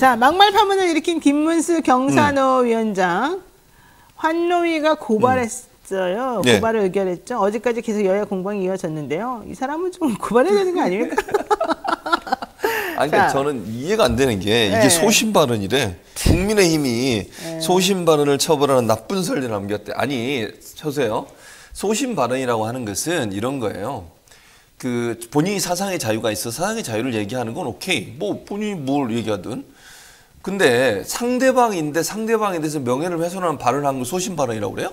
자, 막말 파문을 일으킨 김문수 경산호 위원장. 환노위가 고발했어요. 네. 고발을 의결했죠. 어제까지 계속 여야 공방이 이어졌는데요. 이 사람은 좀 고발해야 되는 거 아닙니까? 아니, 그러니까 저는 이해가 안 되는 게 이게 네. 소신 발언이래. 국민의힘이 네. 소신 발언을 처벌하는 나쁜 선례를 남겼대. 아니, 보세요. 소신 발언이라고 하는 것은 이런 거예요. 그 본인이 사상의 자유가 있어 사상의 자유를 얘기하는 건 오케이. 뭐 본인이 뭘 얘기하든. 근데 상대방인데 상대방에 대해서 명예를 훼손하는 발언을 한 거 소신 발언이라고 그래요?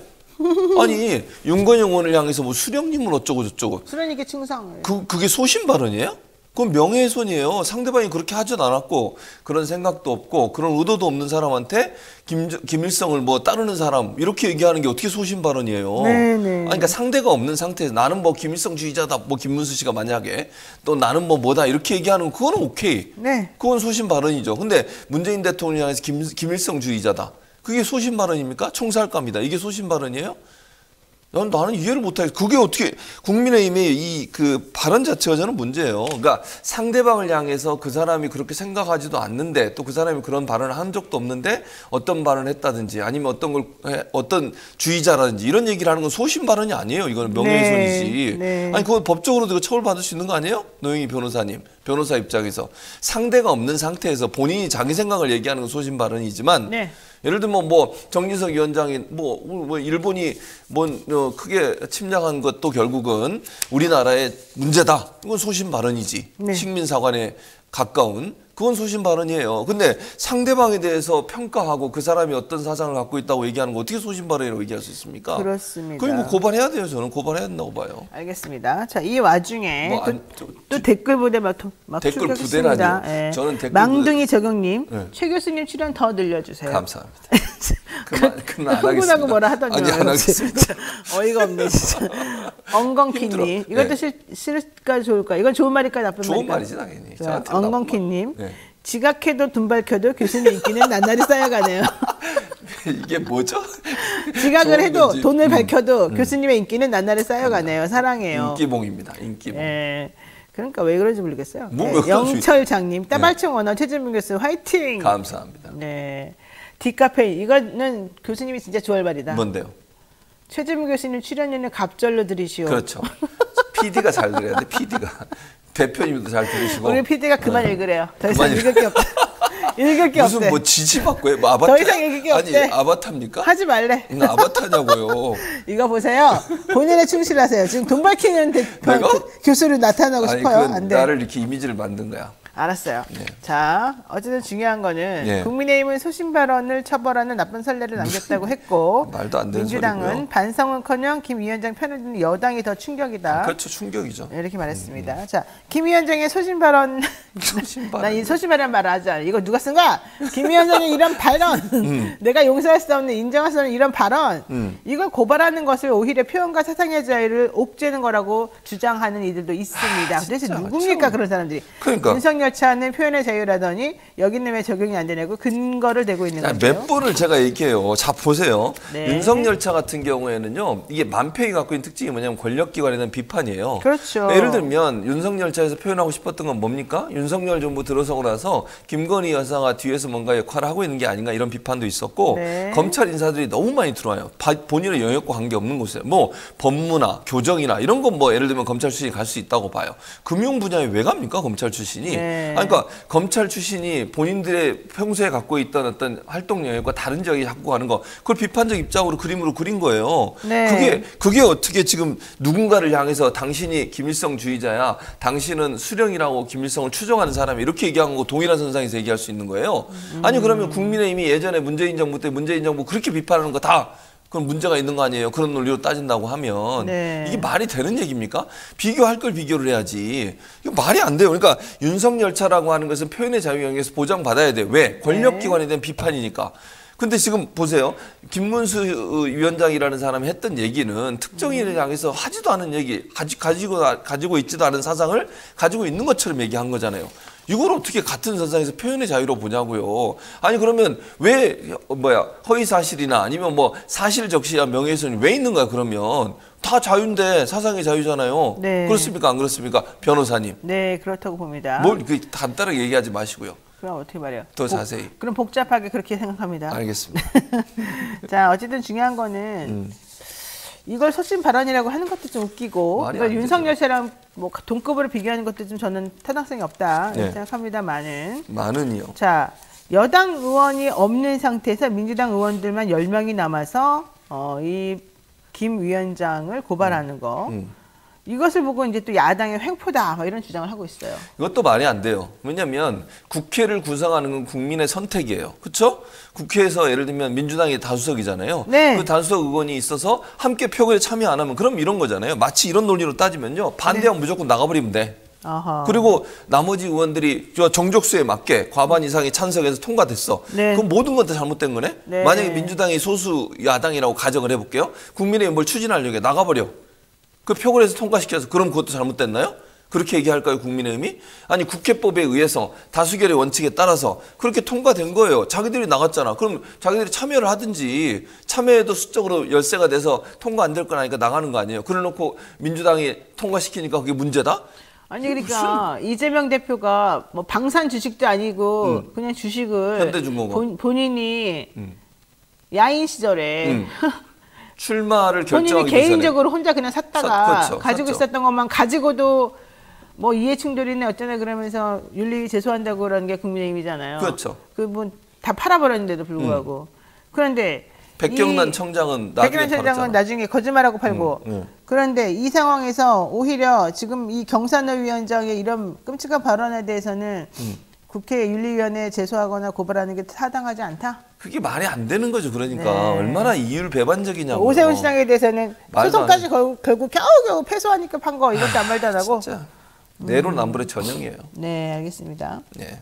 아니, 윤건영 의원을 향해서 뭐 수령님은 어쩌고 저쩌고. 수령님께 충성. 그게 소신 발언이에요? 그건 명예훼손이에요. 상대방이 그렇게 하진 않았고 그런 생각도 없고 그런 의도도 없는 사람한테 김일성을 뭐 따르는 사람 이렇게 얘기하는 게 어떻게 소신 발언이에요? 네네. 아니, 그러니까 상대가 없는 상태에서 나는 뭐 김일성주의자다, 뭐 김문수 씨가 만약에 또 나는 뭐다 이렇게 얘기하는 거 그거는 오케이. 네. 그건 소신 발언이죠. 근데 문재인 대통령을 향해서 김일성주의자다. 그게 소신 발언입니까? 총살감이다. 이게 소신 발언이에요? 나는 이해를 못하겠어. 그게 어떻게 국민의힘의 이 그 발언 자체가 저는 문제예요. 그러니까 상대방을 향해서 그 사람이 그렇게 생각하지도 않는데 또 그 사람이 그런 발언을 한 적도 없는데 어떤 발언을 했다든지 아니면 어떤 주의자라든지 이런 얘기를 하는 건 소신 발언이 아니에요. 이거는 명예훼손이지. 네. 아니 그거 법적으로도 이거 처벌받을 수 있는 거 아니에요? 노영희 변호사님, 변호사 입장에서 상대가 없는 상태에서 본인이 자기 생각을 얘기하는 건 소신 발언이지만. 네. 예를 들면 뭐 정진석 위원장이 뭐 일본이 크게 침략한 것도 결국은 우리나라의 문제다. 이건 소신 발언이지. 네. 식민사관에 가까운 그건 소신 발언이에요. 근데 상대방에 대해서 평가하고 그 사람이 어떤 사상을 갖고 있다고 얘기하는 거 어떻게 소신 발언이라고 얘기할 수 있습니까? 그렇습니다. 그럼 뭐 고발해야 돼요. 저는 고발해야 된다고 봐요. 알겠습니다. 자, 이 와중에 뭐 또 댓글 부대 막 댓글 출격했습니다. 부대라뇨. 예. 저는 댓글 망둥이 적용님, 네. 최 교수님 출연 더 늘려주세요. 감사합니다. 그만 안 하겠습니다. 흥분하고 뭐라 하더니 아니 안 하겠습니다. 어이가 없네 진짜. 엉겅키님, 이것도 싫을까 좋을까? 이건 좋은 말일까 나쁜 말일까? 좋은 말이지 당연히. 저한테 엉겅키님, 네. 지각해도 돈 밝혀도 교수님 인기는 나날이 쌓여가네요. 이게 뭐죠? 지각을 해도 건지. 돈을 밝혀도 교수님의 인기는 나날이 쌓여가네요. 사랑해요. 인기봉입니다. 인기봉. 예. 그러니까 왜 그런지 모르겠어요. 뭐, 네. 왜 그런지. 영철장님, 따발총 언어 최재문 교수 화이팅. 감사합니다. 네. 디카페인 이거는 교수님이 진짜 좋아할 말이다. 뭔데요? 최재문 교수님 출연료는 갑절로 들이시오. 그렇죠. PD가 잘 들어야 돼. PD가 대표님도 잘 들으시고. 우리 PD가 그만 네. 읽으래요. 더 이상 읽을 게 없다. 읽을 게 없대. 무슨 뭐 지지받고 뭐 아바타? 더 이상 읽을 게 없대. 아니 아바타입니까? 하지 말래. 아바타냐고요. 이거 보세요. 본인에 충실하세요. 지금 돈 밝히는 교수로 나타나고 아니, 싶어요. 그건 안 돼. 나를 이렇게 이미지를 만든 거야. 알았어요. 네. 자, 어쨌든 중요한 거는 네. 국민의힘은 소신 발언을 처벌하는 나쁜 선례를 남겼다고 했고 말도 안 되는 민주당은 소리고요. 반성은커녕 김 위원장 편을 드는 여당이 더 충격이다. 그렇죠. 충격이죠. 이렇게 말했습니다. 자, 김 위원장의 소신 발언. 난 이 소신 발언 말을 하지 않아. 이거 누가 쓴 거야? 김 위원장의 이런 발언. 내가 용서할 수 없는 인정할 수 없는 이런 발언. 이걸 고발하는 것을 오히려 표현과 사상의 자유를 옥죄는 거라고 주장하는 이들도 있습니다. 도대체 누굽니까 참. 그런 사람들이. 그러니까. 윤석열 차는 표현의 자유라더니 여기는 왜 적용이 안 되냐고 근거를 대고 있는 거죠. 몇 번을 제가 얘기해요. 자 보세요. 네. 윤석열 차 같은 경우에는요. 이게 만평이 갖고 있는 특징이 뭐냐면 권력기관에 대한 비판이에요. 그렇죠. 예를 들면 윤석열 차에서 표현하고 싶었던 건 뭡니까? 윤석열 정부 들어서고 나서 김건희 여사가 뒤에서 뭔가 역할을 하고 있는 게 아닌가 이런 비판도 있었고 네. 검찰 인사들이 너무 많이 들어와요. 본인의 영역과 관계없는 곳에. 뭐 법무나 교정이나 이런 건 뭐 예를 들면 검찰 출신이 갈 수 있다고 봐요. 금융 분야에 왜 갑니까? 검찰 출신이. 네. 아니, 그러니까 검찰 출신이 본인들의 평소에 갖고 있던 어떤 활동 영역과 다른 지역에 갖고 가는 거 그걸 비판적 입장으로 그림으로 그린 거예요. 네. 그게 어떻게 지금 누군가를 향해서 당신이 김일성주의자야, 당신은 수령이라고 김일성을 추종하는 사람이 이렇게 얘기한 거 동일한 선상에서 얘기할 수 있는 거예요. 아니 그러면 국민의힘이 예전에 문재인 정부 때 문재인 정부 그렇게 비판하는 거 다 그건 문제가 있는 거 아니에요. 그런 논리로 따진다고 하면 네. 이게 말이 되는 얘기입니까? 비교할 걸 비교를 해야지. 이거 말이 안 돼요. 그러니까 윤석열 차라고 하는 것은 표현의 자유 영역에서 보장받아야 돼요. 왜? 권력기관에 대한 비판이니까. 근데 지금 보세요. 김문수 위원장이라는 사람이 했던 얘기는 특정인을 향해서 하지도 않은 얘기, 가지고 있지도 않은 사상을 가지고 있는 것처럼 얘기한 거잖아요. 이걸 어떻게 같은 선상에서 표현의 자유로 보냐고요. 아니 그러면 왜 허위 사실이나 아니면 뭐 사실 적시야 명예훼손이 왜 있는 거야 그러면 다 자유인데 사상의 자유잖아요. 네. 그렇습니까 안 그렇습니까 변호사님? 네, 그렇다고 봅니다. 뭘 간단하게 얘기하지 마시고요. 그럼 어떻게 말해요? 더 자세히. 그럼 복잡하게 그렇게 생각합니다. 알겠습니다. 자, 어쨌든 중요한 거는 이걸 소신 발언이라고 하는 것도 좀 웃기고 이걸 윤석열 씨랑 뭐 동급으로 비교하는 것도 좀 저는 타당성이 없다 네. 생각합니다만은. 많은요. 자, 여당 의원이 없는 상태에서 민주당 의원들만 10명이 남아서 이 김 위원장을 고발하는 거. 이것을 보고 이제 또 야당의 횡포다 뭐 이런 주장을 하고 있어요. 이것도 말이 안 돼요. 왜냐하면 국회를 구성하는 건 국민의 선택이에요. 그렇죠? 국회에서 예를 들면 민주당이 다수석이잖아요. 네. 그 다수석 의원이 있어서 함께 표결에 참여 안 하면 그럼 이런 거잖아요. 마치 이런 논리로 따지면요. 반대하면 무조건 나가버리면 돼. 아하. 그리고 나머지 의원들이 정족수에 맞게 과반 이상이 찬성해서 통과됐어. 네. 그럼 모든 건 다 잘못된 거네? 네. 만약에 민주당이 소수 야당이라고 가정을 해볼게요. 국민의힘 뭘 추진하려고 해. 나가버려. 그 표결에서 통과시켜서 그럼 그것도 잘못됐나요? 그렇게 얘기할까요, 국민의힘이? 아니, 국회법에 의해서 다수결의 원칙에 따라서 그렇게 통과된 거예요. 자기들이 나갔잖아. 그럼 자기들이 참여를 하든지 참여해도 수적으로 열세가 돼서 통과 안 될 거라니까 나가는 거 아니에요. 그래 놓고 민주당이 통과시키니까 그게 문제다? 아니 그러니까 이재명 대표가 뭐 방산 주식도 아니고 그냥 주식을 현대중공업 본인이 야인 시절에 출마를 결정하기 본인이 개인적으로 혼자 그냥 샀다가 그렇죠, 가지고 샀죠. 있었던 것만 가지고도 뭐 이해충돌이네 어쩌네 그러면서 윤리 제소한다고 그러는 게 국민의힘이잖아요. 그렇죠. 그분 다 팔아버렸는데도 불구하고. 그런데 백경란 청장은 나중에 백경란 청장은 팔았잖아. 나중에 거짓말하고 팔고. 그런데 이 상황에서 오히려 지금 이 경산호 위원장의 이런 끔찍한 발언에 대해서는 국회 윤리위원회에 제소하거나 고발하는 게 타당하지 않다? 그게 말이 안 되는 거죠. 그러니까 네. 얼마나 이율 배반적이냐고. 오세훈 시장에 대해서는 소송까지 결국 겨우겨우 패소하니까 판 거 이것도 아무 말도 안 하고. 진짜 내로남불의 전형이에요. 네, 알겠습니다. 네.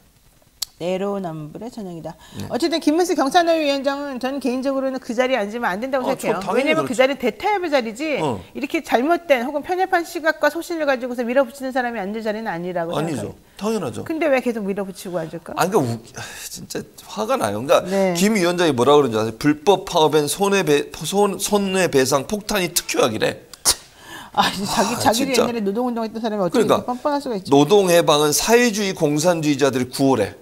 내로남불의 전형이다. 어쨌든 김문수 경산호 위원장은 저는 개인적으로는 그 자리에 앉으면 안 된다고 생각해요. 왜냐하면 그 자리는 대타협의 자리지 이렇게 잘못된 혹은 편협한 시각과 소신을 가지고서 밀어붙이는 사람이 앉을 자리는 아니라고 생각해요. 아니죠. 당연하죠. 근데 왜 계속 밀어붙이고 앉을까? 아니, 그러니까 진짜 화가 나요. 그러니까 네. 김 위원장이 뭐라 그러는지 아세요? 불법 파업엔 손해배상 폭탄이 특효약이래. 자기도 진짜. 옛날에 노동운동했던 사람이 어떻게 그러니까 이렇게 뻔뻔할 수가 있지? 노동해방은 사회주의 공산주의자들이 구호래.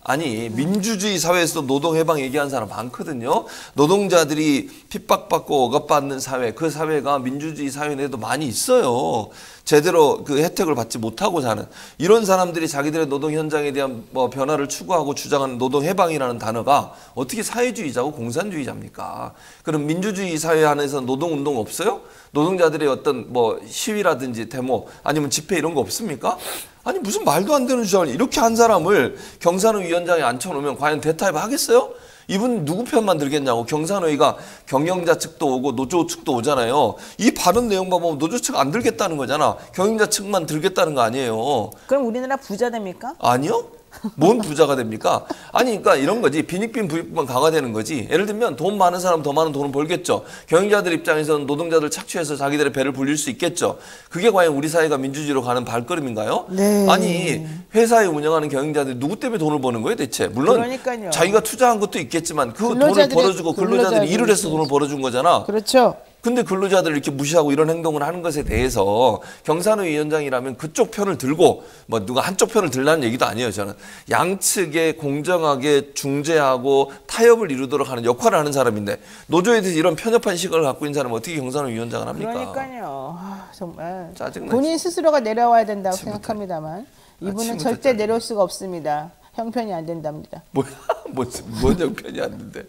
아니, 민주주의 사회에서 노동해방 얘기하는 사람 많거든요. 노동자들이 핍박받고 억압받는 사회, 그 사회가 민주주의 사회 내에도 많이 있어요. 제대로 그 혜택을 받지 못하고 사는 이런 사람들이 자기들의 노동 현장에 대한 뭐 변화를 추구하고 주장하는 노동해방이라는 단어가 어떻게 사회주의자고 공산주의자입니까? 그럼 민주주의 사회 안에서 노동운동 없어요? 노동자들의 어떤 뭐 시위라든지 데모 아니면 집회 이런 거 없습니까? 아니 무슨 말도 안 되는 주장을 이렇게 한 사람을 경산호 위원장에 앉혀놓으면 과연 대타협 하겠어요? 이분 누구 편만 들겠냐고. 경산호위가 경영자 측도 오고 노조 측도 오잖아요. 이 발언 내용만 보면 노조 측 안 들겠다는 거잖아. 경영자 측만 들겠다는 거 아니에요. 그럼 우리나라 부자 됩니까? 아니요. 뭔 부자가 됩니까? 아니, 그러니까 이런 거지. 빈익빈 부익부만 강화되는 거지. 예를 들면 돈 많은 사람 더 많은 돈을 벌겠죠. 경영자들 입장에서는 노동자들 착취해서 자기들의 배를 불릴 수 있겠죠. 그게 과연 우리 사회가 민주주의로 가는 발걸음인가요? 네. 아니, 회사에 운영하는 경영자들이 누구 때문에 돈을 버는 거예요, 대체? 물론 그러니까요. 자기가 투자한 것도 있겠지만 그 돈을 벌어주고 근로자들이 일을 해서 돈을 벌어준 거잖아. 그렇죠. 근데 근로자들을 이렇게 무시하고 이런 행동을 하는 것에 대해서 경산호 위원장이라면 그쪽 편을 들고 뭐 누가 한쪽 편을 들라는 얘기도 아니에요. 저는 양측에 공정하게 중재하고 타협을 이루도록 하는 역할을 하는 사람인데 노조에 대해서 이런 편협한 시각을 갖고 있는 사람은 어떻게 경산호 위원장을 합니까? 그러니까요. 정말 짜증나. 본인 스스로가 내려와야 된다고 생각합니다만 이분은 절대 짜증나. 내려올 수가 없습니다. 형편이 안 된답니다. 뭐야? 뭔 형편이 안 된대.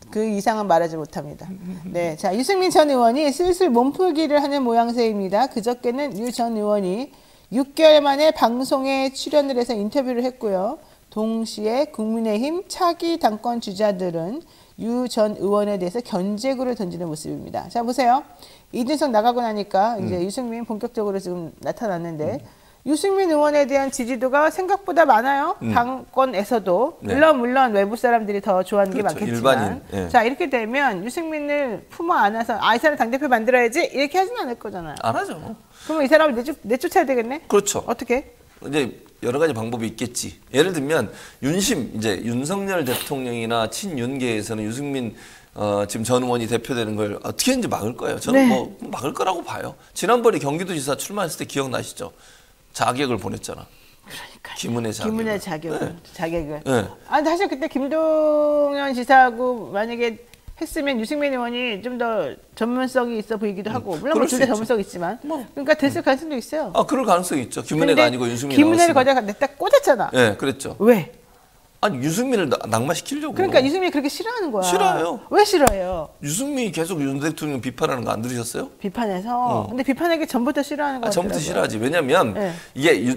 그 이상은 말하지 못합니다. 네, 자 유승민 전 의원이 슬슬 몸풀기를 하는 모양새입니다. 그저께는 유 전 의원이 6개월 만에 방송에 출연을 해서 인터뷰를 했고요. 동시에 국민의힘 차기 당권 주자들은 유 전 의원에 대해서 견제구를 던지는 모습입니다. 자 보세요. 이준석 나가고 나니까 이제 유승민 본격적으로 지금 나타났는데 유승민 의원에 대한 지지도가 생각보다 많아요. 당권에서도. 네. 물론 외부 사람들이 더 좋아하는 그렇죠. 게 많겠지만. 일반인. 예. 자 이렇게 되면 유승민을 품어 안아서 이 사람 당대표 만들어야지 이렇게 하지는 않을 거잖아요. 안 하죠. 그러면 이 사람을 내쫓아야 되겠네? 그렇죠. 어떻게? 이제 여러 가지 방법이 있겠지. 예를 들면 이제 윤석열 대통령이나 친윤계에서는 유승민 지금 전 의원이 대표되는 걸 어떻게든지 막을 거예요. 저는 뭐 막을 거라고 봐요. 지난번에 경기도지사 출마했을 때 기억나시죠? 자객을 보냈잖아. 그러니까 김은혜 자격을. 네. 아, 사실 그때 김동연 지사하고 만약에 했으면 유승민 의원이 좀 더 전문성이 있어 보이기도 하고, 물론 둘 다 전문성 있지만, 그러니까 됐을 가능성도 있어요. 아, 그럴 가능성이 있죠. 김은혜가 아니고 유승민이 김은혜를 거기다 냈다 꽂았잖아. 네, 그랬죠. 왜? 아니, 유승민을 낙마시키려고. 그러니까 유승민이 그렇게 싫어하는 거야. 싫어요. 왜 싫어해요? 유승민이 계속 윤 대통령 비판하는 거 안 들으셨어요? 비판해서. 근데 비판하기 전부터 싫어하는 거 처음부터 싫어하지. 왜냐면 네. 이게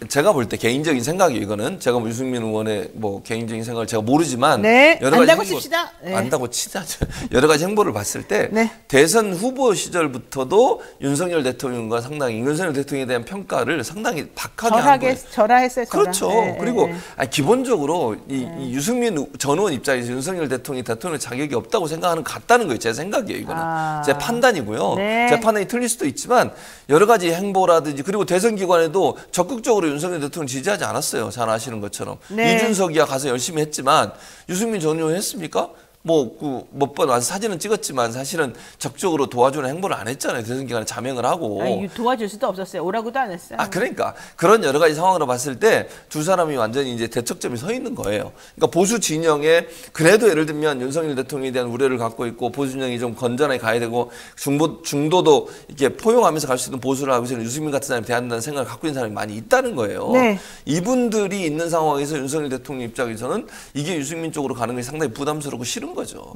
제가 볼 때 개인적인 생각이 이거는 제가 뭐 유승민 의원의 뭐 개인적인 생각을 제가 모르지만 네. 여러 가지 안다고 칩시다. 네. 안다고 치자. 여러 가지 행보를 봤을 때 네. 대선 후보 시절부터도 윤석열 대통령과 상당히 윤석열 대통령에 대한 평가를 상당히 박하게 한 거예요. 절하했어요. 그렇죠. 네, 그리고 네. 아니, 기본적으로 이 유승민 전 의원 입장에서 윤석열 대통령이 대통령 자격이 없다고 생각하는 것 같다는 거예요. 제 생각이에요. 이거는 제 판단이고요. 네. 제 판단이 틀릴 수도 있지만 여러 가지 행보라든지 그리고 대선 기간에도 적극적으로 윤석열 대통령 지지하지 않았어요. 잘 아시는 것처럼. 네. 이준석이야 가서 열심히 했지만 유승민 전 의원 했습니까? 뭐 몇 번 와서 사진은 찍었지만 사실은 적극적으로 도와주는 행보를 안 했잖아요. 대선 기간에 자명을 하고. 아니, 도와줄 수도 없었어요. 오라고도 안 했어요. 아, 그러니까 그런 여러 가지 상황으로 봤을 때 두 사람이 완전히 이제 대척점에 서 있는 거예요. 그러니까 보수 진영에 그래도 예를 들면 윤석열 대통령에 대한 우려를 갖고 있고 보수 진영이 좀 건전하게 가야 되고 중도도 이렇게 포용하면서 갈 수 있는 보수를 하고 있는 유승민 같은 사람이 대한다는 생각을 갖고 있는 사람이 많이 있다는 거예요. 네. 이분들이 있는 상황에서 윤석열 대통령 입장에서는 이게 유승민 쪽으로 가는 것이 상당히 부담스럽고 싫은 거죠.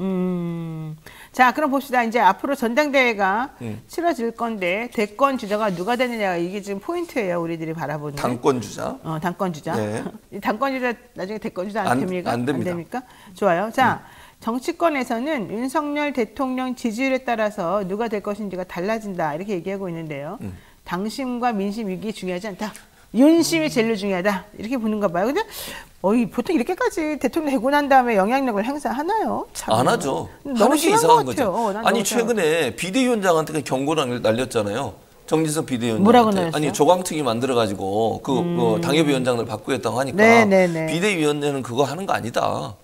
자, 그럼 봅시다. 이제 앞으로 전당대회가 치러질 건데 대권 주자가 누가 되느냐가 이게 지금 포인트예요. 우리들이 바라보는. 당권 주자. 당권 주자. 네. 이 당권 주자 나중에 대권 주자 안 됩니까? 안 됩니다. 안 됩니까? 좋아요. 자, 정치권에서는 윤석열 대통령 지지율에 따라서 누가 될 것인지가 달라진다. 이렇게 얘기하고 있는데요. 당심과 민심 이게 중요하지 않다. 윤심이 제일 중요하다. 이렇게 보는가 봐요. 근데 보통 이렇게까지 대통령 되고 난 다음에 영향력을 행사하나요? 참. 안 하죠. 너무 하는 게 심한 이상한 것 같아요. 거죠. 아니 최근에 비대위원장한테 경고를 날렸잖아요. 정진석 비대위원장한테. 뭐라고 날렸어요? 아니 조광특위 만들어가지고 그 당협위원장들 바꾸겠다고 하니까 네네네. 비대위원장은 그거 하는 거 아니다.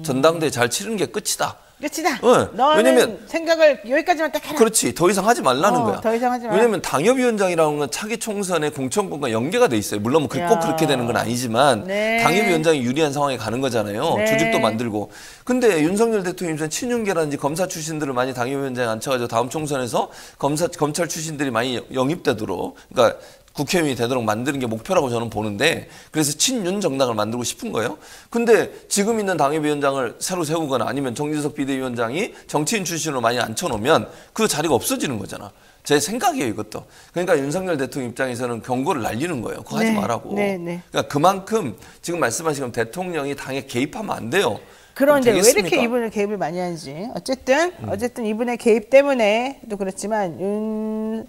전당대회 잘 치르는 게 끝이다. 끝이다. 네. 너는 왜냐면 생각을 여기까지만 딱 해라. 그렇지. 더 이상 하지 말라는 거야. 더 이상 하지 마. 왜냐면 당협위원장이라는 건 차기 총선의 공천권과 연계가 돼 있어요. 물론 꼭 그렇게 되는 건 아니지만 네. 당협위원장이 유리한 상황에 가는 거잖아요. 네. 조직도 만들고. 근데 윤석열 대통령 입장 친윤계라든지 검사 출신들을 많이 당협위원장에 앉혀가지고 다음 총선에서 검찰 출신들이 많이 영입되도록 그러니까 국회의원이 되도록 만드는 게 목표라고 저는 보는데 그래서 친윤 정당을 만들고 싶은 거예요. 근데 지금 있는 당협위원장을 새로 세우거나 아니면 정진석 비대위원장이 정치인 출신으로 많이 앉혀놓으면 그 자리가 없어지는 거잖아. 제 생각이에요, 이것도. 그러니까 윤석열 대통령 입장에서는 경고를 날리는 거예요. 그거 하지 말라고. 그러니까 그만큼 지금 말씀하신 대통령이 당에 개입하면 안 돼요. 그런데 왜 이렇게 이분을 개입을 많이 하는지. 어쨌든 이분의 개입 때문에도 그렇지만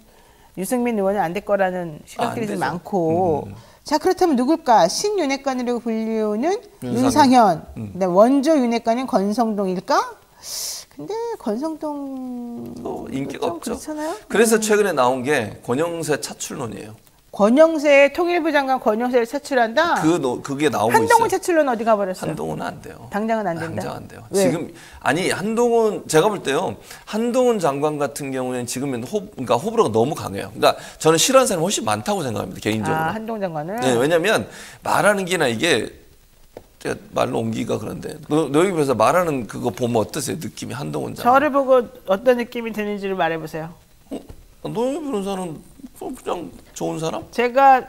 유승민 의원은 안 될 거라는 시각들이 좀 많고. 자, 그렇다면 누굴까? 신윤핵관으로 불리우는 윤상현. 원조 윤핵관은 권성동일까? 근데 권성동 인기가 없죠. 그렇잖아요? 그래서 최근에 나온 게 권영세 차출론이에요. 권영세 통일부 장관 권영세를 차출한다. 그게 나오고 한동훈 있어요. 차출론 어디 가버렸어요? 한동훈은 안 돼요. 당장은 안 된다. 당장 안 돼요. 왜? 지금 한동훈 제가 볼 때요. 한동훈 장관 같은 경우에는 지금은 그러니까 호불호가 너무 강해요. 그러니까 저는 싫어하는 사람이 훨씬 많다고 생각합니다. 개인적으로. 한동훈 장관은. 네, 왜냐하면 말하는 게나 이게 제가 말로 옮기기가 그런데 너희 비해서 말하는 그거 보면 어떠세요? 느낌이 한동훈 장관. 저를 보고 어떤 느낌이 드는지를 말해보세요. 너희 변호사는 그냥 좋은 사람? 제가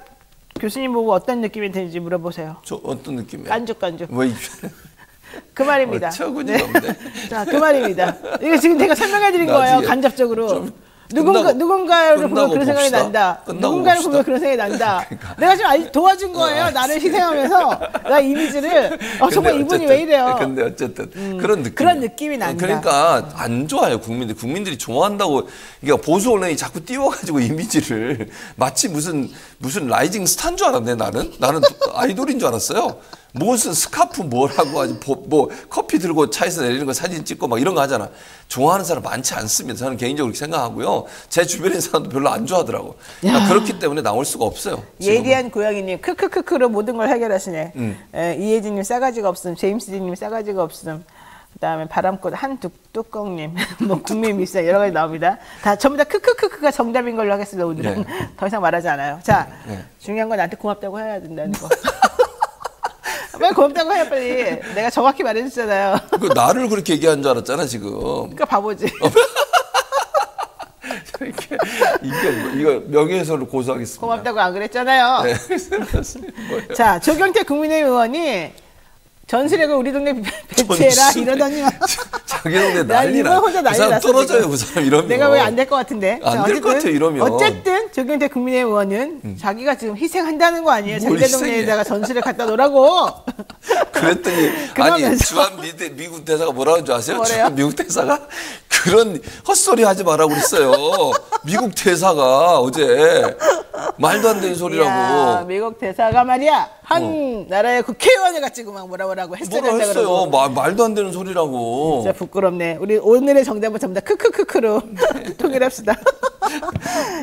교수님 보고 어떤 느낌이 드는지 물어보세요. 어떤 느낌이에요? 깐죽깐죽. 왜? 그 말입니다. 어쩌고니 자, 그 말입니다. 이거 지금 제가 설명해드린 거예요. 간접적으로. 누군가를 보면 그런 생각이 난다. 누군가를 보면 그런 생각이 난다. 그러니까. 내가 지금 도와준 거예요. 나를 희생하면서 나 이미지를 정말 이분이 왜 이래요. 근데 어쨌든 그런 느낌이 난다. 그러니까 안 좋아요. 국민들이 좋아한다고 그러니까 보수 언론이 자꾸 띄워가지고 이미지를 마치 무슨 라이징 스타인 줄 알았네. 나는 아이돌인 줄 알았어요. 무슨 스카프 뭐라고 하지 뭐 커피 들고 차에서 내리는 거 사진 찍고 막 이런 거 하잖아. 좋아하는 사람 많지 않습니다. 저는 개인적으로 그렇게 생각하고요. 제 주변에 사람도 별로 안 좋아하더라고. 그러니까 그렇기 때문에 나올 수가 없어요. 예리한 고양이님 크크크크로 모든 걸 해결하시네. 이혜진님 싸가지가 없음. 제임스디님 싸가지가 없음. 그다음에 바람꽃 한 뚜껑님, 뭐 국민 밀상 여러 가지 나옵니다. 다 전부 다 크크크크가 정답인 걸로 하겠습니다. 오늘은 네. 더 이상 말하지 않아요. 자, 네. 중요한 건 나한테 고맙다고 해야 된다는 거. 빨리 고맙다고 해 빨리. 내가 정확히 말해줬잖아요. 그 나를 그렇게 얘기한 줄 알았잖아 지금. 그러니까 바보지. 이거 명예훼손을 고소하겠습니다. 고맙다고 안 그랬잖아요. 네. 자, 조경태 국민의힘 의원이 전술핵을 우리 동네 배치해라 이러더니만 자기 동네 나 난리 이번 혼자 그 난리 사람 났어. 떨어져요 지금. 그 사람 이러면. 내가 왜 안 될 것 같은데? 안 될 것 같아 이러면. 어쨌든 조경태 국민의힘 의원은 자기가 지금 희생한다는 거 아니에요? 뭘 자기 동네에다가 전술핵 갖다 놓으라고. 그랬더니 아니 주한 미국 대사가 뭐라고 하는 줄 아세요? 뭐래요? 주한 미국 대사가 그런 헛소리 하지 말라고 그랬어요. 미국 대사가 어제 말도 안 되는 소리라고. 야, 미국 대사가 말이야 한 나라의 국회의원을 가지고 막 뭐라고 했어야 뭐라 된다 했어요. 그러고. 말도 안 되는 소리라고. 진짜 부끄럽네. 우리 오늘의 정답은 전부 다 크크크크로 통일합시다.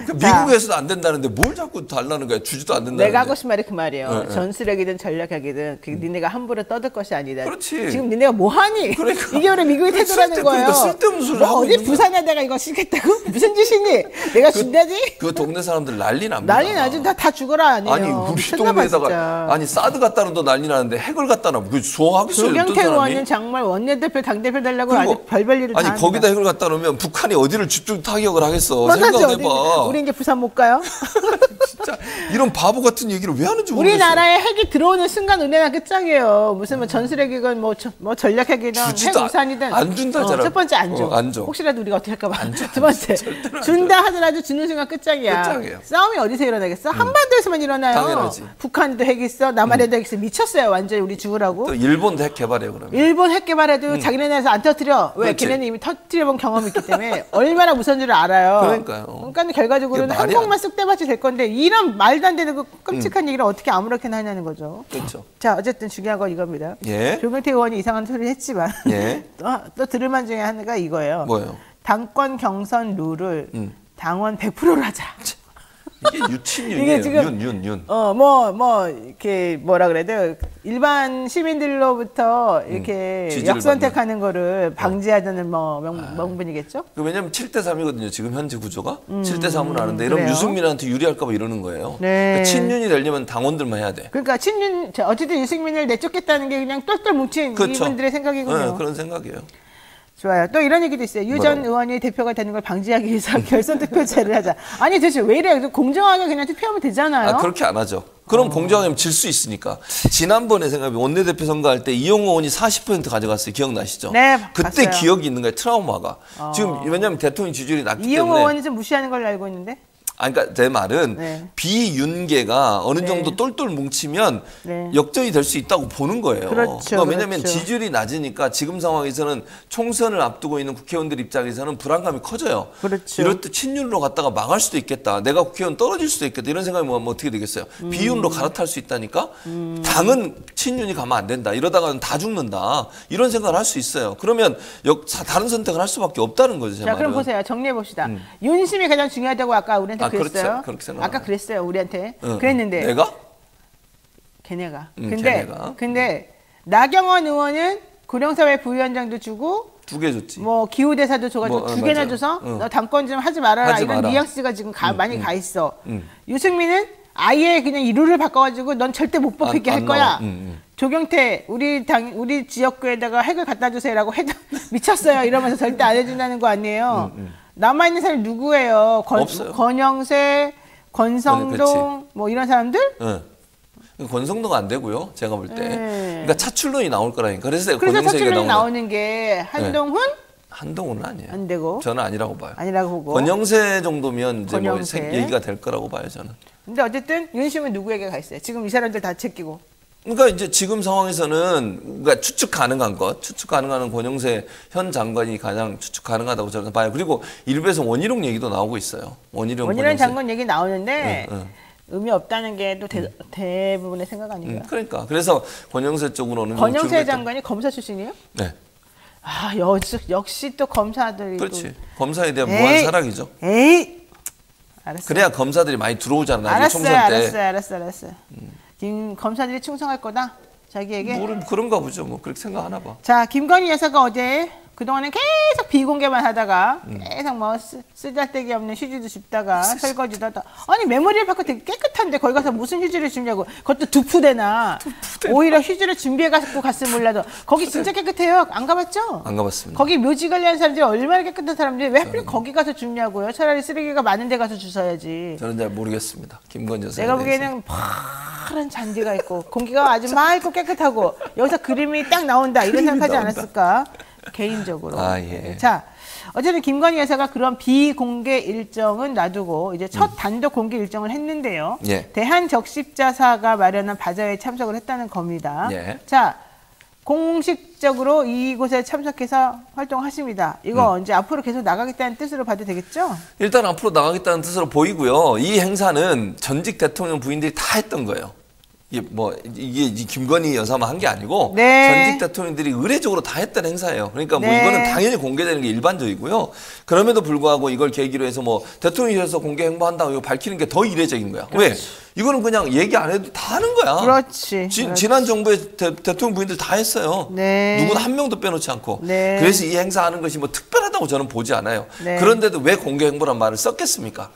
그 미국에서도 안 된다는데 뭘 자꾸 달라는 거야. 주지도 않는다는데. 내가 하고 싶은 말이 그 말이에요. 네. 전술핵이든 전략핵이든 니네가 함부로 떠들 것이 아니다. 그렇지. 지금 니네가 뭐 하니? 그러니까. 이게 우리 미국의 태도라는 거예요. 그러니까 쓸데없는 소리를 뭐 하고 어디 있는 거야. 부산에다가 이거 시켰다고? 무슨 짓이니? 내가 준다지? 그 동네 사람들 난리 납니다. 난리 나지. 다 죽어라 아니에요. 아니 우리 미쳤나 봐, 동네에다가 진짜. 아니 사드 갖다 놔도 난리 나는데 핵을 갖다 놔. 그 소화하겠어요. 조경태 어떤 사람이? 의원은 정말 원내대표 당대표 달라고 그리고 아주 별별 일을 다 아니 합니다. 거기다 핵을 갖다 놓으면 북한이 어디를 집중 타격을 하겠어. 뻔하지, 생각해봐. 우리 이제 부산 못 가요? 진짜 이런 바보 같은 얘기를 왜 하는지 모르겠어. 우리나라에 핵이 들어오는 순간 은혜가 끝장이에요. 무슨 뭐 전술핵이건 뭐 전략핵이든 주지도 핵우산이든 안 준다잖아. 첫 번째 안 줘. 안 줘. 혹시라도 우리가 어떻게 할까 봐. 두 번째 준다 하더라도 주는 순간 끝장이야. 끝장이에요. 싸움이 어디서 일어나겠어? 한반도에서만 일어나요. 당연하지. 북한도 핵 있어, 남한에도 핵 있어. 미쳤어요. 완전히 우리 죽으라고. 또 일본도 핵 개발해 그러면. 일본 핵 개발해도 자기네에서 안 터뜨려. 왜? 그렇지. 걔네는 이미 터뜨려본 경험이 있기 때문에 얼마나 무서운 줄 알아요. 그러니까요. 그러니까 결과적으로는 이게 말이 한국만 쑥대밭이 될 건데 이런 말도 안 되는 그 끔찍한 얘기를 어떻게 아무렇게나 하냐는 거죠. 그렇죠. 자, 어쨌든 중요한 건 이겁니다. 예. 조경태 의원이 이상한 소리를 했지만 예. 또 들을 만 중에 하나가 이거예요. 뭐예요? 당권 경선 룰을 당원 100%로 하자. 이게 유친윤이에요. 이게 지금 윤. 이렇게 뭐라 그래야 돼요? 일반 시민들로부터 이렇게 지지를 역선택하는 거를 방지하자는 명분이겠죠? 왜냐면 7대 3이거든요. 지금 현재 구조가 7대 3은 아는데 이러면 그래요? 유승민한테 유리할까 봐 이러는 거예요. 네. 그러니까 친윤이 되려면 당원들만 해야 돼. 그러니까 어쨌든 유승민을 내쫓겠다는 게 그냥 똘똘 뭉친 그렇죠. 이분들의 생각이군요. 네, 그런 생각이에요. 좋아요. 또 이런 얘기도 있어요. 유 전 뭐라고? 의원이 대표가 되는 걸 방지하기 위해서 결선 투표제를 하자. 아니 대체 왜 이래? 공정하게 그냥 투표하면 되잖아요. 아, 그렇게 안 하죠. 그럼 공정하면 질 수 있으니까. 지난번에 생각해 원내대표 선거할 때 이용호 의원이 40% 가져갔어요. 기억나시죠? 네, 그때 봤어요. 기억이 있는 거예요. 트라우마가. 지금 왜냐하면 대통령 지지율이 낮기 이용호 때문에. 의원이 좀 무시하는 걸로 알고 있는데. 그러니까 제 말은 네. 비윤계가 어느 네. 정도 똘똘 뭉치면 네. 역전이 될 수 있다고 보는 거예요. 그렇죠, 왜냐하면 그렇죠. 지지율이 낮으니까 지금 상황에서는 총선을 앞두고 있는 국회의원들 입장에서는 불안감이 커져요. 그렇죠. 이럴 때 친윤으로 갔다가 망할 수도 있겠다. 내가 국회의원 떨어질 수도 있겠다. 이런 생각이 뭐 어떻게 되겠어요. 비윤으로 갈아탈 수 있다니까. 당은 친윤이 가면 안 된다. 이러다가는 다 죽는다. 이런 생각을 할 수 있어요. 그러면 다른 선택을 할 수밖에 없다는 거죠. 제 자, 말은. 그럼 보세요. 정리해 봅시다. 윤심이 가장 중요하다고 아까 우리한테 그랬어요. 그렇죠. 그렇게 생각하나. 아까 그랬어요. 우리한테. 응. 그랬는데. 내가? 걔네가. 걔네가. 근데 나경원 의원은 고령사회 부위원장도 주고 2개 줬지. 뭐 기후대사도 줘가지고 뭐, 2개나 맞아요. 줘서 응. 너 당권 좀 하지 말아라. 하지 이런 마라. 뉘앙스가 지금 많이 가 있어. 유승민은 아예 그냥 이 룰을 바꿔가지고 넌 절대 못 뽑히게 안 할 거야. 나와. 조경태 우리 지역구에다가 핵을 갖다 주세요라고 해도 미쳤어요. 이러면서 절대 안 해준다는 거 아니에요. 남아 있는 사람이 누구예요? 없어요. 권영세, 권성동 그렇지. 뭐 이런 사람들? 응. 권성도가 안 되고요. 제가 볼 때. 네. 그러니까 차출론이 나올 거라니까. 그래서 그래서 권영세 얘기가 차출론이 나오는. 나오는 게 한동훈 한동훈은 아니에요. 안 되고 저는 아니라고 봐요. 아니라고 보고. 권영세 정도면 이제 뭐 권영세. 얘기가 될 거라고 봐요, 저는. 근데 어쨌든 윤심은 누구에게 가 있어요? 지금 이 사람들 다 제끼고. 그러니까 이제 지금 상황에서는 그러니까 추측 가능한 권영세 현 장관이 가장 추측 가능하다고 저는 봐요. 그리고 일부에서 원희룡 얘기도 나오고 있어요. 원희룡 장관 얘기 나오는데 응. 의미 없다는 게 또 대부분의 생각 아닌가요? 그러니까 그래서 권영세 쪽으로는 권영세 장관이 검사 출신이에요? 네. 아 역시 또 검사들이 그렇지. 검사에 대한 에이. 무한 사랑이죠. 에이 알았어요. 그래야 검사들이 많이 들어오잖아. 나중에 총선 때. 알았어요. 지금 검사들이 충성할 거다. 자기에게? 그런가 보죠. 뭐 그렇게 생각하나 봐. 자, 김건희 여사가 어제 그동안은 계속 비공개만 하다가 계속 뭐 쓰잘데기 없는 휴지도 줍다가 설거지도 하다. 아니 메모리를 받고 되게 깨끗한데 거기 가서 무슨 휴지를 줍냐고. 그것도 두푸대나. 오히려 휴지를 준비해 갖고 갔으면 몰라도 거기 진짜 깨끗해요. 안 가봤죠? 안 가봤습니다. 거기 묘지 관리하는 사람들이 얼마나 깨끗한 사람들이 왜 하필 거기 가서 줍냐고요. 차라리 쓰레기가 많은 데 가서 주셔야지. 저는 잘 모르겠습니다. 김건희 여사. 내가 보기에는 파란 잔디가 있고 공기가 아주 맑고 깨끗하고 여기서 그림이 딱 나온다 이런 생각하지 않았을까? 개인적으로. 예. 자, 어쨌든 김건희 여사가 그런 비공개 일정은 놔두고 이제 첫 단독 공개 일정을 했는데요. 예. 대한적십자사가 마련한 바자회에 참석을 했다는 겁니다. 예. 자, 공식적으로 이곳에 참석해서 활동하십니다. 이거 이제 앞으로 계속 나가겠다는 뜻으로 봐도 되겠죠? 일단 앞으로 나가겠다는 뜻으로 보이고요. 이 행사는 전직 대통령 부인들이 다 했던 거예요. 이게 김건희 여사만 한 게 아니고 네. 전직 대통령들이 의례적으로 다 했던 행사예요. 그러니까 뭐 네. 이거는 당연히 공개되는 게 일반적이고요. 그럼에도 불구하고 이걸 계기로 해서 뭐 대통령실에서 공개 행보한다고 이거 밝히는 게 더 이례적인 거야. 그렇지. 왜? 이거는 그냥 얘기 안 해도 다 하는 거야. 그렇지. 지난 정부의 대통령 부인들 다 했어요. 네. 누구는 한 명도 빼놓지 않고. 네. 그래서 이 행사하는 것이 뭐 특별하다고 저는 보지 않아요. 네. 그런데도 왜 공개 행보란 말을 썼겠습니까?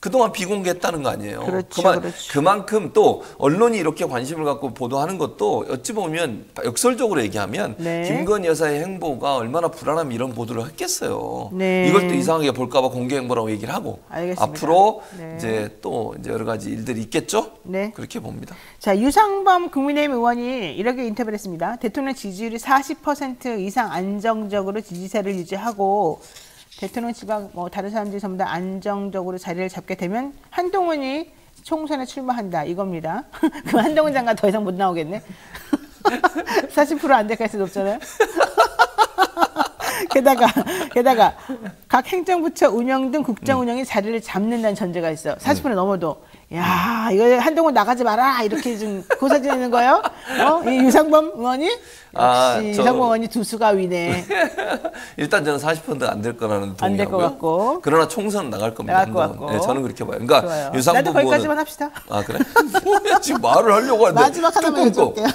그동안 비공개했다는 거 아니에요. 그렇죠, 그렇죠. 그만큼 또 언론이 이렇게 관심을 갖고 보도하는 것도 어찌 보면 역설적으로 얘기하면 네. 김건희 여사의 행보가 얼마나 불안하면 이런 보도를 했겠어요. 네. 이걸 또 이상하게 볼까봐 공개 행보라고 얘기를 하고 알겠습니다. 앞으로 네. 이제 또 이제 여러 가지 일들이 있겠죠. 네. 그렇게 봅니다. 자, 유상범 국민의힘 의원이 이렇게 인터뷰를 했습니다. 대통령 지지율이 40% 이상 안정적으로 지지세를 유지하고 대통령 집안 뭐 다른 사람들이 전부 다 안정적으로 자리를 잡게 되면 한동훈이 총선에 출마한다 이겁니다. 그럼 한동훈 장관 더 이상 못 나오겠네. 40% 안 될 가능성이 높잖아요. 게다가 각 행정부처 운영 등 국정 운영이 자리를 잡는다는 전제가 있어요. 40% 넘어도 야 이거 한동훈 나가지 마라 이렇게 좀 고사 지내는 거예요. 이 유상범 의원이 역시 유상범 의원이 두 수가 위네. 일단 저는 40%가 안 될 거라는 동의하고요. 안 될 것 같고. 그러나 총선은 나갈 겁니다. 나갈 것 같고. 네, 저는 그렇게 봐요. 그러니까 좋아요. 유상범 나도 거기까지만 합시다. 아 그래? 뭐야 지금 말을 하려고 하는데 마지막 하나만 여쭤볼게요.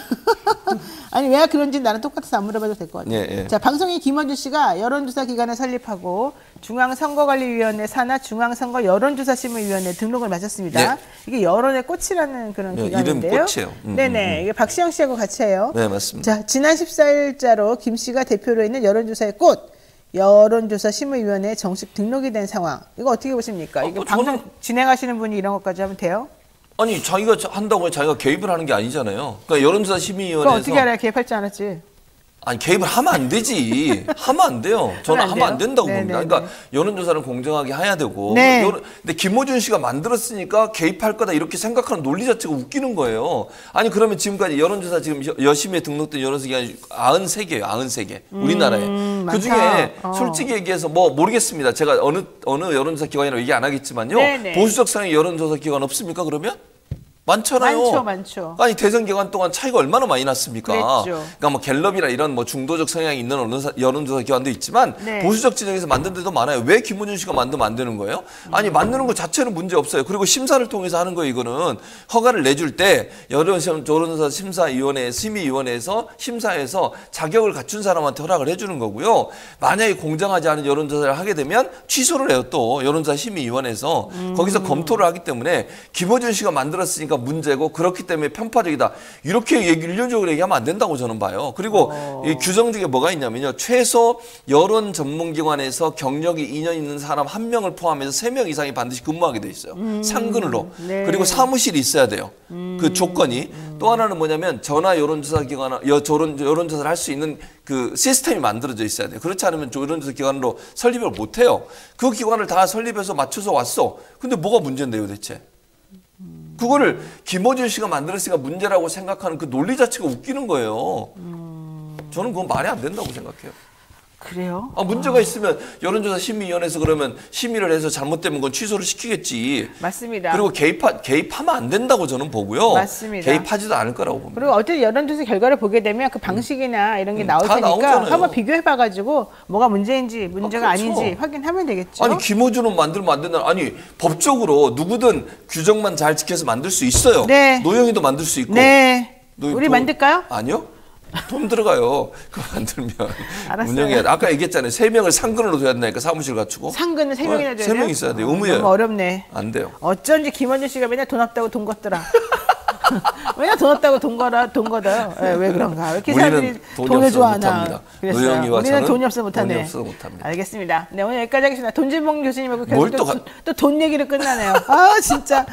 아니 왜 그런지 나는 똑같아서 안 물어봐도 될 것 같아요. 예. 자, 방송인 김원주 씨가 여론조사 기관을 설립하고 중앙선거관리위원회 산하 중앙선거 여론조사심의위원회 등록을 마쳤습니다. 예. 이게 여론의 꽃이라는 그런 기관인데요. 이름 꽃이에요. 네네. 이게 박시영 씨하고 같이 해요. 네 맞습니다. 자, 지난 14일자로 김 씨가 대표로 있는 여론조사의 꽃 여론조사심의위원회에 정식 등록이 된 상황. 이거 어떻게 보십니까? 이거 방송 진행하시는 분이 이런 것까지 하면 돼요? 아니 자기가 한다고 자기가 개입을 하는 게 아니잖아요. 그러니까 여론조사 심의위원회에서 그거 어떻게 알아요? 개입할지 않았지? 아니 개입을 하면 안 되지. 하면 안 돼요. 저는 하면 안 된다고 봅니다. 그러니까 여론조사를 공정하게 해야 되고. 네. 근데 김호준 씨가 만들었으니까 개입할 거다 이렇게 생각하는 논리 자체가 웃기는 거예요. 아니 그러면 지금까지 여론조사 지금 여심에 등록된 여론조사 기관이 93개예요. 93개. 우리나라에. 그중에 솔직히 얘기해서 뭐 모르겠습니다. 제가 어느 여론조사 기관이라고 얘기 안 하겠지만요. 네네. 보수적 성향의 여론조사 기관 없습니까 그러면? 많잖아요. 많죠. 아니 대선 기간 동안 차이가 얼마나 많이 났습니까? 그랬죠. 그러니까 뭐 갤럽이나 이런 뭐 중도적 성향이 있는 여론조사 기관도 있지만 네. 보수적 진영에서 만든 데도 많아요. 왜 김문준 씨가 만들면 안 되는 거예요? 아니 만드는 것 자체는 문제 없어요. 그리고 심사를 통해서 하는 거예요. 이거는 허가를 내줄 때 여론조사 심사위원회 심의위원회에서 심사해서 자격을 갖춘 사람한테 허락을 해주는 거고요. 만약에 공정하지 않은 여론조사를 하게 되면 취소를 해요. 또 여론조사 심의위원회에서 거기서 검토를 하기 때문에 김호준 씨가 만들었으니까 문제고 그렇기 때문에 편파적이다. 이렇게 일률적으로 얘기하면 안 된다고 저는 봐요. 그리고 이 규정 중에 뭐가 있냐면요. 최소 여론 전문기관에서 경력이 2년 있는 사람 1명을 포함해서 3명 이상이 반드시 근무하게 돼 있어요. 상근으로. 네. 그리고 사무실이 있어야 돼요. 그 조건이. 또 하나는 뭐냐면 전화 여론조사 기관, 여론조사를 할 수 있는 그 시스템이 만들어져 있어야 돼요. 그렇지 않으면 여론조사 기관으로 설립을 못 해요. 그 기관을 다 설립해서 맞춰서 왔어. 근데 뭐가 문제인데요, 대체? 그거를 김호준 씨가 만들었으니까 문제라고 생각하는 그 논리 자체가 웃기는 거예요. 저는 그건 말이 안 된다고 생각해요. 그래요? 문제가 있으면 여론조사 심의위원회에서 그러면 심의를 해서 잘못되면 그건 취소를 시키겠지. 맞습니다. 그리고 개입하면 안 된다고 저는 보고요. 맞습니다. 개입하지도 않을 거라고 봅니다. 그리고 어쨌든 여론조사 결과를 보게 되면 그 방식이나 이런 게 나올 다 테니까 나오잖아요. 한번 비교해봐가지고 뭐가 문제인지 문제가 그렇죠. 아닌지 확인하면 되겠죠. 아니 김호준은 만들면 안 된다. 아니 법적으로 누구든 규정만 잘 지켜서 만들 수 있어요. 네. 노영희도 만들 수 있고. 네. 우리 만들까요? 아니요. 돈 들어가요. 그거 만들면. 알았어요. 운영해야 돼. 아까 얘기했잖아요. 3명을 상근으로 둬야 된다니까 사무실 갖추고. 상근은 3명이나 돼야 돼요? 3명 있어야 돼요. 의무예요. 너무 어렵네. 안 돼요. 어쩐지 김원준 씨가 맨날 돈 없다고 돈 걷더라. 맨날 돈 없다고 돈 걷어요. 왜 그런가? 왜 이렇게 사람들이 돈을 좋아하나? 노영이와 우리는 돈이 없어 못하네. 돈이 없어 못합니다. 알겠습니다. 네, 오늘 여기까지 하겠습니다. 돈진봉 교수님하고 뭘 계속 또 돈 얘기로 끝나네요. 아 진짜.